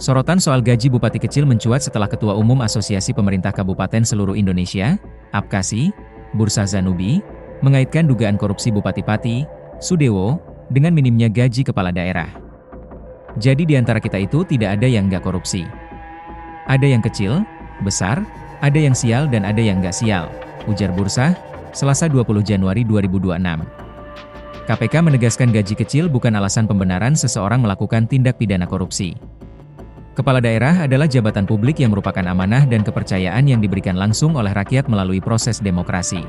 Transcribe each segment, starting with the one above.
Sorotan soal gaji bupati kecil mencuat setelah Ketua Umum Asosiasi Pemerintah Kabupaten Seluruh Indonesia, APKASI, Bursa Zanubi, mengaitkan dugaan korupsi Bupati Pati, Sudewo, dengan minimnya gaji kepala daerah. Jadi di antara kita itu tidak ada yang nggak korupsi. Ada yang kecil, besar, ada yang sial dan ada yang nggak sial, ujar Bursa, Selasa 20 Januari 2026. KPK menegaskan gaji kecil bukan alasan pembenaran seseorang melakukan tindak pidana korupsi. Kepala daerah adalah jabatan publik yang merupakan amanah dan kepercayaan yang diberikan langsung oleh rakyat melalui proses demokrasi.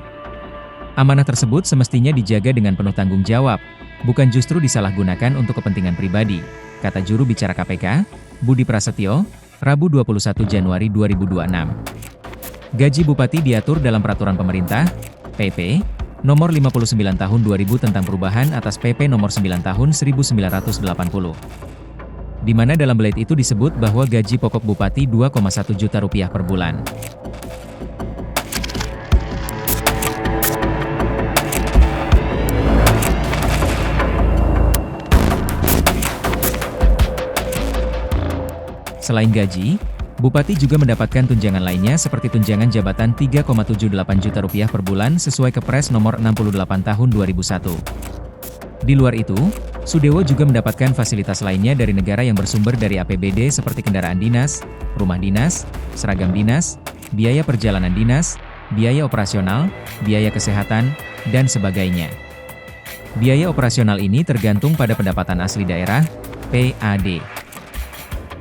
Amanah tersebut semestinya dijaga dengan penuh tanggung jawab, bukan justru disalahgunakan untuk kepentingan pribadi, kata juru bicara KPK, Budi Prasetyo, Rabu 21 Januari 2026. Gaji bupati diatur dalam Peraturan Pemerintah, PP, Nomor 59 Tahun 2000 tentang perubahan atas PP Nomor 9 Tahun 1980. Di mana dalam belait itu disebut bahwa gaji pokok bupati 2,1 juta rupiah per bulan. Selain gaji, bupati juga mendapatkan tunjangan lainnya seperti tunjangan jabatan 3,78 juta rupiah per bulan sesuai Kepres Nomor 68 Tahun 2001. Di luar itu, Sudewo juga mendapatkan fasilitas lainnya dari negara yang bersumber dari APBD seperti kendaraan dinas, rumah dinas, seragam dinas, biaya perjalanan dinas, biaya operasional, biaya kesehatan, dan sebagainya. Biaya operasional ini tergantung pada pendapatan asli daerah, PAD.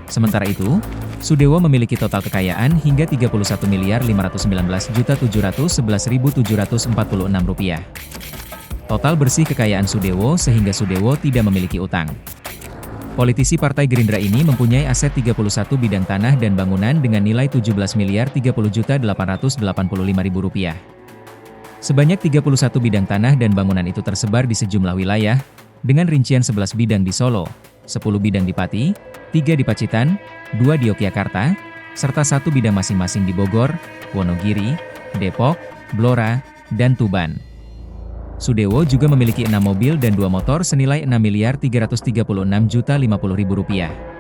Sementara itu, Sudewo memiliki total kekayaan hingga Rp31.519.711.746. Total bersih kekayaan Sudewo sehingga Sudewo tidak memiliki utang. Politisi Partai Gerindra ini mempunyai aset 31 bidang tanah dan bangunan dengan nilai Rp17.030.885.000. Sebanyak 31 bidang tanah dan bangunan itu tersebar di sejumlah wilayah, dengan rincian 11 bidang di Solo, 10 bidang di Pati, 3 di Pacitan, 2 di Yogyakarta, serta 1 bidang masing-masing di Bogor, Wonogiri, Depok, Blora, dan Tuban. Sudewo juga memiliki 6 mobil dan 2 motor senilai Rp6.336.050.000.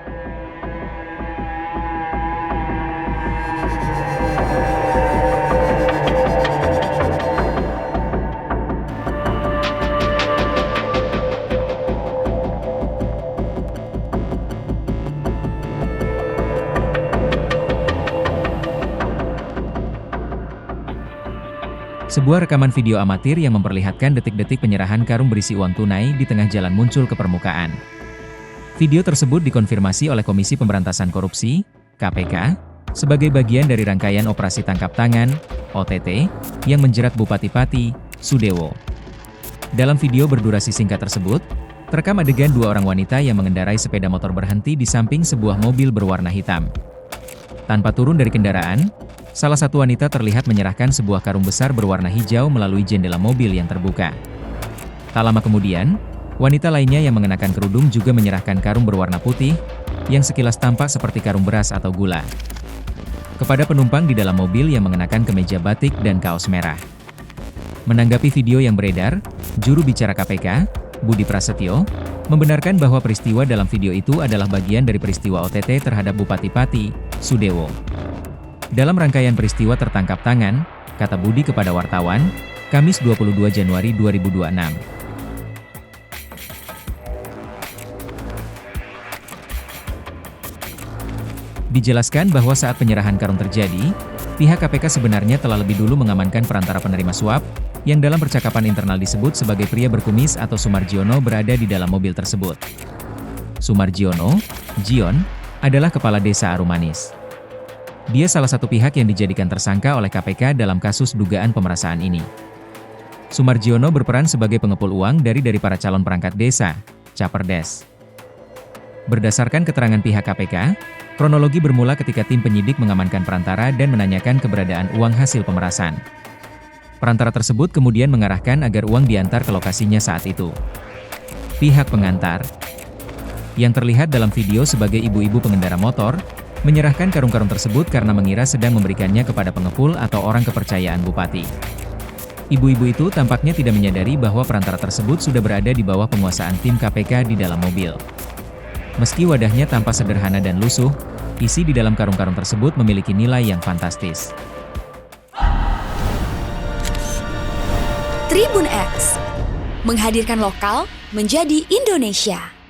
Sebuah rekaman video amatir yang memperlihatkan detik-detik penyerahan karung berisi uang tunai di tengah jalan muncul ke permukaan. Video tersebut dikonfirmasi oleh Komisi Pemberantasan Korupsi, KPK, sebagai bagian dari rangkaian operasi tangkap tangan, OTT, yang menjerat Bupati Pati, Sudewo. Dalam video berdurasi singkat tersebut, terekam adegan 2 orang wanita yang mengendarai sepeda motor berhenti di samping sebuah mobil berwarna hitam. Tanpa turun dari kendaraan, salah satu wanita terlihat menyerahkan sebuah karung besar berwarna hijau melalui jendela mobil yang terbuka. Tak lama kemudian, wanita lainnya yang mengenakan kerudung juga menyerahkan karung berwarna putih, yang sekilas tampak seperti karung beras atau gula, kepada penumpang di dalam mobil yang mengenakan kemeja batik dan kaos merah. Menanggapi video yang beredar, juru bicara KPK, Budi Prasetyo, membenarkan bahwa peristiwa dalam video itu adalah bagian dari peristiwa OTT terhadap Bupati Pati, Sudewo. Dalam rangkaian peristiwa tertangkap tangan, kata Budi kepada wartawan, Kamis 22 Januari 2026. Dijelaskan bahwa saat penyerahan karung terjadi, pihak KPK sebenarnya telah lebih dulu mengamankan perantara penerima suap, yang dalam percakapan internal disebut sebagai pria berkumis atau Sumarjiono berada di dalam mobil tersebut. Sumarjiono, Jion, adalah kepala desa Arumanis. Dia salah satu pihak yang dijadikan tersangka oleh KPK dalam kasus dugaan pemerasan ini. Sumarjiono berperan sebagai pengepul uang dari para calon perangkat desa, Caperdes. Berdasarkan keterangan pihak KPK, kronologi bermula ketika tim penyidik mengamankan perantara dan menanyakan keberadaan uang hasil pemerasan. Perantara tersebut kemudian mengarahkan agar uang diantar ke lokasinya saat itu. Pihak pengantar, yang terlihat dalam video sebagai ibu-ibu pengendara motor, menyerahkan karung-karung tersebut karena mengira sedang memberikannya kepada pengepul atau orang kepercayaan bupati. Ibu-ibu itu tampaknya tidak menyadari bahwa perantara tersebut sudah berada di bawah penguasaan tim KPK di dalam mobil. Meski wadahnya tampak sederhana dan lusuh, isi di dalam karung-karung tersebut memiliki nilai yang fantastis. Tribun X menghadirkan lokal menjadi Indonesia.